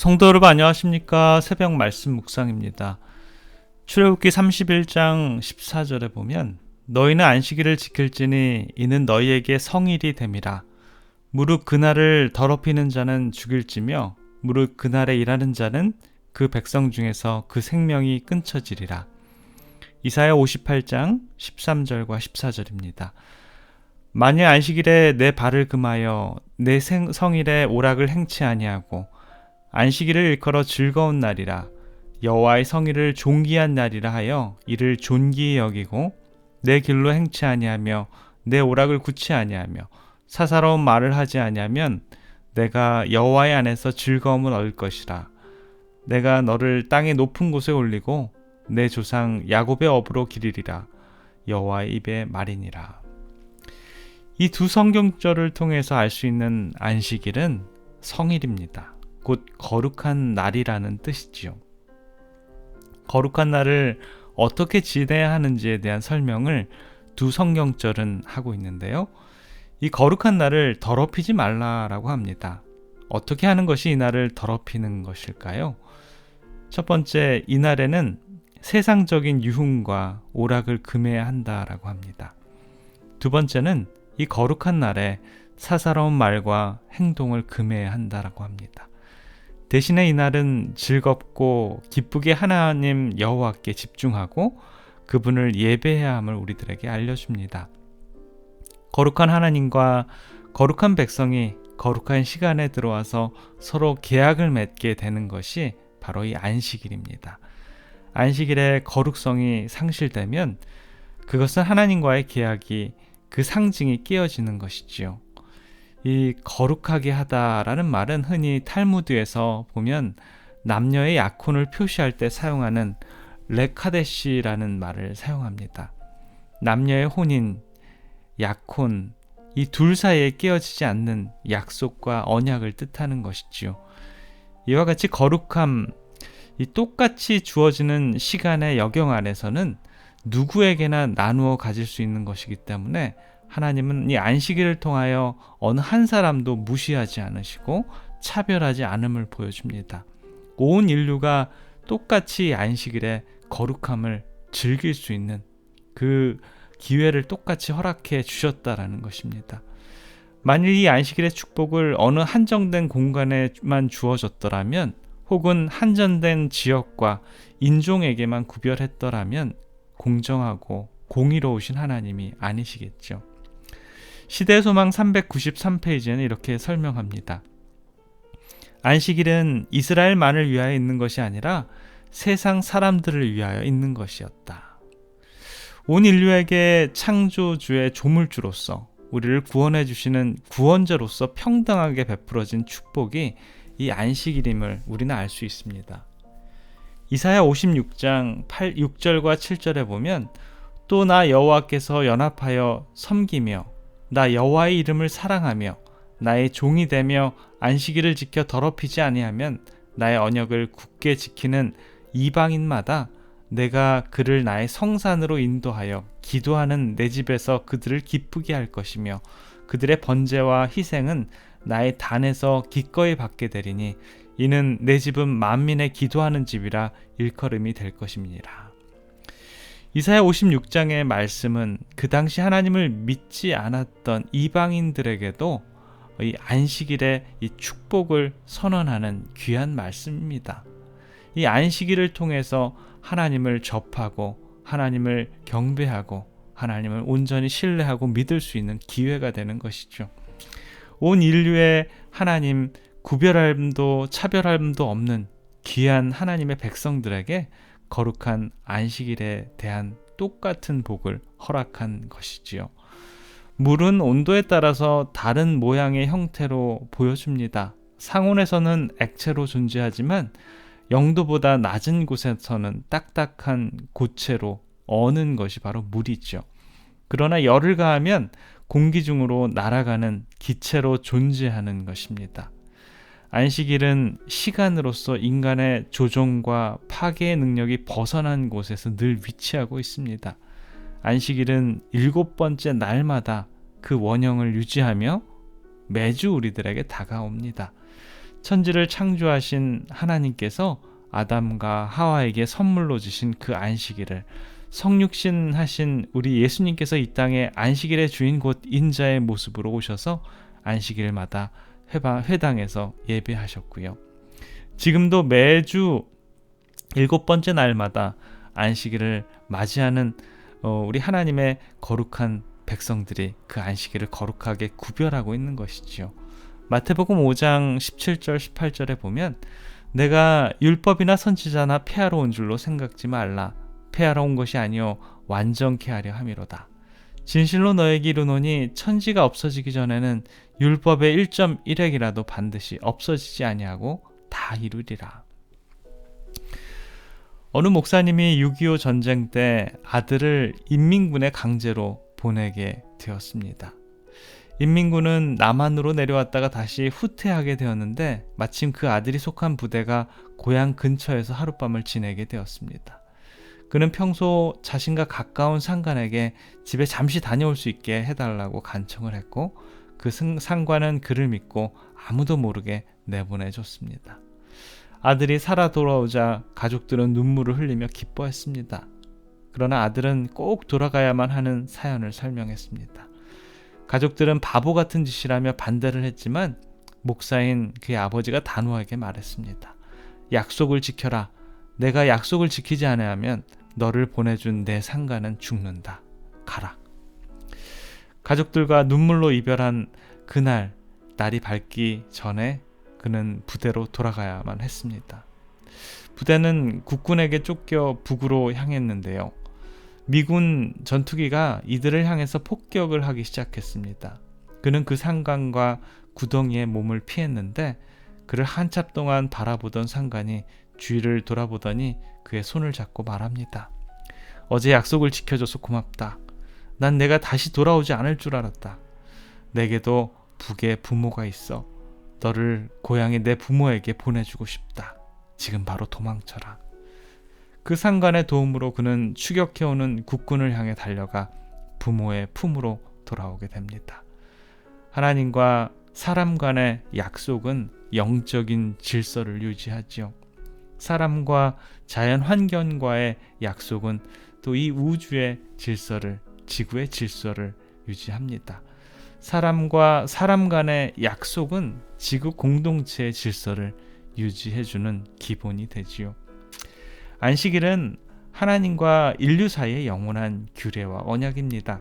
성도 여러분 안녕하십니까? 새벽 말씀 묵상입니다. 출애굽기 31장 14절에 보면 너희는 안식일을 지킬지니 이는 너희에게 성일이 됨이라. 무릇 그날을 더럽히는 자는 죽일지며 무릇 그날에 일하는 자는 그 백성 중에서 그 생명이 끊쳐지리라. 이사야 58장 13절과 14절입니다. 만일 안식일에 내 발을 금하여 내 성일에 오락을 행치 아니하고 안식일을 일컬어 즐거운 날이라 여호와의 성일을 존귀한 날이라 하여 이를 존귀히 여기고 내 길로 행치 아니하며 내 오락을 굳지 아니하며 사사로운 말을 하지 아니하면 내가 여호와의 안에서 즐거움을 얻을 것이라. 내가 너를 땅의 높은 곳에 올리고 내 조상 야곱의 업으로 기리리라. 여호와의 입의 말이니라. 이 두 성경절을 통해서 알 수 있는 안식일은 성일입니다. 곧 거룩한 날이라는 뜻이지요. 거룩한 날을 어떻게 지내야 하는지에 대한 설명을 두 성경절은 하고 있는데요. 이 거룩한 날을 더럽히지 말라라고 합니다. 어떻게 하는 것이 이 날을 더럽히는 것일까요? 첫 번째, 이 날에는 세상적인 유흥과 오락을 금해야 한다라고 합니다. 두 번째는 이 거룩한 날에 사사로운 말과 행동을 금해야 한다라고 합니다. 대신에 이 날은 즐겁고 기쁘게 하나님 여호와께 집중하고 그분을 예배해야 함을 우리들에게 알려줍니다. 거룩한 하나님과 거룩한 백성이 거룩한 시간에 들어와서 서로 계약을 맺게 되는 것이 바로 이 안식일입니다. 안식일의 거룩성이 상실되면 그것은 하나님과의 계약이 그 상징이 깨어지는 것이지요. 이 거룩하게 하다라는 말은 흔히 탈무드에서 보면 남녀의 약혼을 표시할 때 사용하는 레카데시라는 말을 사용합니다. 남녀의 혼인, 약혼, 이 둘 사이에 깨어지지 않는 약속과 언약을 뜻하는 것이지요. 이와 같이 거룩함, 이 똑같이 주어지는 시간의 여경 안에서는 누구에게나 나누어 가질 수 있는 것이기 때문에 하나님은 이 안식일을 통하여 어느 한 사람도 무시하지 않으시고 차별하지 않음을 보여줍니다. 온 인류가 똑같이 안식일의 거룩함을 즐길 수 있는 그 기회를 똑같이 허락해 주셨다라는 것입니다. 만일 이 안식일의 축복을 어느 한정된 공간에만 주어졌더라면 혹은 한정된 지역과 인종에게만 구별했더라면 공정하고 공의로우신 하나님이 아니시겠죠. 시대의 소망 393페이지에는 이렇게 설명합니다. 안식일은 이스라엘만을 위하여 있는 것이 아니라 세상 사람들을 위하여 있는 것이었다. 온 인류에게 창조주의 조물주로서 우리를 구원해 주시는 구원자로서 평등하게 베풀어진 축복이 이 안식일임을 우리는 알 수 있습니다. 이사야 56장 6절과 7절에 보면 또 나 여호와께서 연합하여 섬기며 나 여호와의 이름을 사랑하며 나의 종이 되며 안식일을 지켜 더럽히지 아니하면 나의 언약을 굳게 지키는 이방인마다 내가 그를 나의 성산으로 인도하여 기도하는 내 집에서 그들을 기쁘게 할 것이며 그들의 번제와 희생은 나의 단에서 기꺼이 받게 되리니 이는 내 집은 만민의 기도하는 집이라 일컬음이 될 것임이니라. 이사야 56장의 말씀은 그 당시 하나님을 믿지 않았던 이방인들에게도 이 안식일의 이 축복을 선언하는 귀한 말씀입니다. 이 안식일을 통해서 하나님을 접하고 하나님을 경배하고 하나님을 온전히 신뢰하고 믿을 수 있는 기회가 되는 것이죠. 온 인류의 하나님 구별함도 차별함도 없는 귀한 하나님의 백성들에게 거룩한 안식일에 대한 똑같은 복을 허락한 것이지요. 물은 온도에 따라서 다른 모양의 형태로 보여집니다. 상온에서는 액체로 존재하지만 0도보다 낮은 곳에서는 딱딱한 고체로 어는 것이 바로 물이죠. 그러나 열을 가하면 공기 중으로 날아가는 기체로 존재하는 것입니다. 안식일은 시간으로서 인간의 조종과 파괴의 능력이 벗어난 곳에서 늘 위치하고 있습니다. 안식일은 7번째 날마다 그 원형을 유지하며 매주 우리들에게 다가옵니다. 천지를 창조하신 하나님께서 아담과 하와에게 선물로 주신 그 안식일을 성육신 하신 우리 예수님께서 이 땅에 안식일의 주인 곧 인자의 모습으로 오셔서 안식일마다 회당에서 예배하셨고요. 지금도 매주 7번째 날마다 안식일을 맞이하는 우리 하나님의 거룩한 백성들이 그 안식일을 거룩하게 구별하고 있는 것이지요. 마태복음 5장 17절 18절에 보면 내가 율법이나 선지자나 폐하러 온 줄로 생각지 말라. 폐하러 온 것이 아니요 완전케 하려 함이로다. 진실로 너에게 이르노니 천지가 없어지기 전에는 율법의 1.1획이라도 반드시 없어지지 아니하고 다 이루리라. 어느 목사님이 6.25 전쟁 때 아들을 인민군에 강제로 보내게 되었습니다. 인민군은 남한으로 내려왔다가 다시 후퇴하게 되었는데 마침 그 아들이 속한 부대가 고향 근처에서 하룻밤을 지내게 되었습니다. 그는 평소 자신과 가까운 상관에게 집에 잠시 다녀올 수 있게 해달라고 간청을 했고 그 상관은 그를 믿고 아무도 모르게 내보내줬습니다. 아들이 살아 돌아오자 가족들은 눈물을 흘리며 기뻐했습니다. 그러나 아들은 꼭 돌아가야만 하는 사연을 설명했습니다. 가족들은 바보 같은 짓이라며 반대를 했지만 목사인 그의 아버지가 단호하게 말했습니다. 약속을 지켜라. 내가 약속을 지키지 않으면 너를 보내준 내 상관은 죽는다. 가라. 가족들과 눈물로 이별한 그날 날이 밝기 전에 그는 부대로 돌아가야만 했습니다. 부대는 국군에게 쫓겨 북으로 향했는데요. 미군 전투기가 이들을 향해서 폭격을 하기 시작했습니다. 그는 그 상관과 구덩이에 몸을 피했는데 그를 한참 동안 바라보던 상관이 주위를 돌아보더니 그의 손을 잡고 말합니다. 어제 약속을 지켜줘서 고맙다. 난 내가 다시 돌아오지 않을 줄 알았다. 내게도 북에 부모가 있어. 너를 고향의 내 부모에게 보내주고 싶다. 지금 바로 도망쳐라. 그 상관의 도움으로 그는 추격해오는 국군을 향해 달려가 부모의 품으로 돌아오게 됩니다. 하나님과 사람 간의 약속은 영적인 질서를 유지하지요. 사람과 자연 환경과의 약속은 또 이 우주의 질서를, 지구의 질서를 유지합니다. 사람과 사람 간의 약속은 지구 공동체의 질서를 유지해주는 기본이 되지요. 안식일은 하나님과 인류 사이의 영원한 규례와 언약입니다.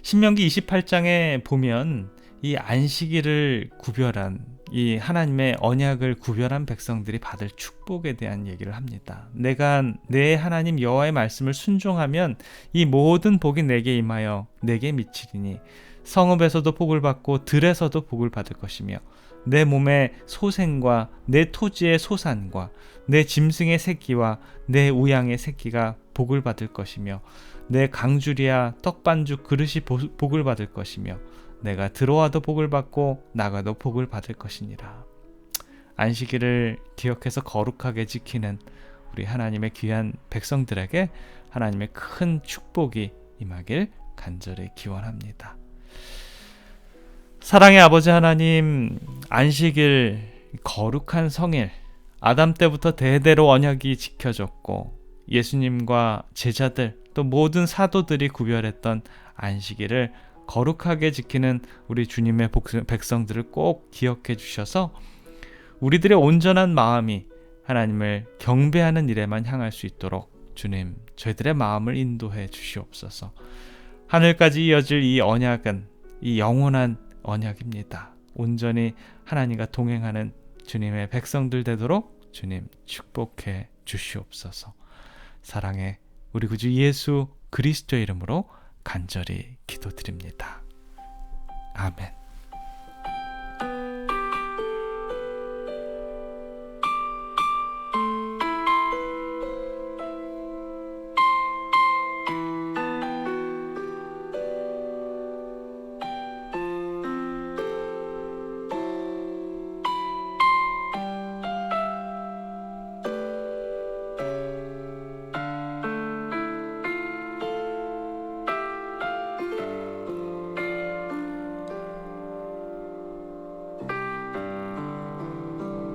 신명기 28장에 보면 이 안식일을 구별한 이 하나님의 언약을 구별한 백성들이 받을 축복에 대한 얘기를 합니다. 내가 내 하나님 여호와의 말씀을 순종하면 이 모든 복이 내게 임하여 내게 미치리니 성읍에서도 복을 받고 들에서도 복을 받을 것이며 내 몸의 소생과 내 토지의 소산과 내 짐승의 새끼와 내 우양의 새끼가 복을 받을 것이며 내 강주리와 떡반죽 그릇이 복을 받을 것이며 내가 들어와도 복을 받고 나가도 복을 받을 것이니라. 안식일을 기억해서 거룩하게 지키는 우리 하나님의 귀한 백성들에게 하나님의 큰 축복이 임하길 간절히 기원합니다. 사랑의 아버지 하나님, 안식일, 거룩한 성일, 아담 때부터 대대로 언약이 지켜졌고 예수님과 제자들 또 모든 사도들이 구별했던 안식일을 거룩하게 지키는 우리 주님의 백성들을 꼭 기억해 주셔서 우리들의 온전한 마음이 하나님을 경배하는 일에만 향할 수 있도록 주님, 저희들의 마음을 인도해 주시옵소서. 하늘까지 이어질 이 언약은 이 영원한 언약입니다. 온전히 하나님과 동행하는 주님의 백성들 되도록 주님 축복해 주시옵소서. 사랑의 우리 구주 예수 그리스도의 이름으로 간절히 기도드립니다. 아멘.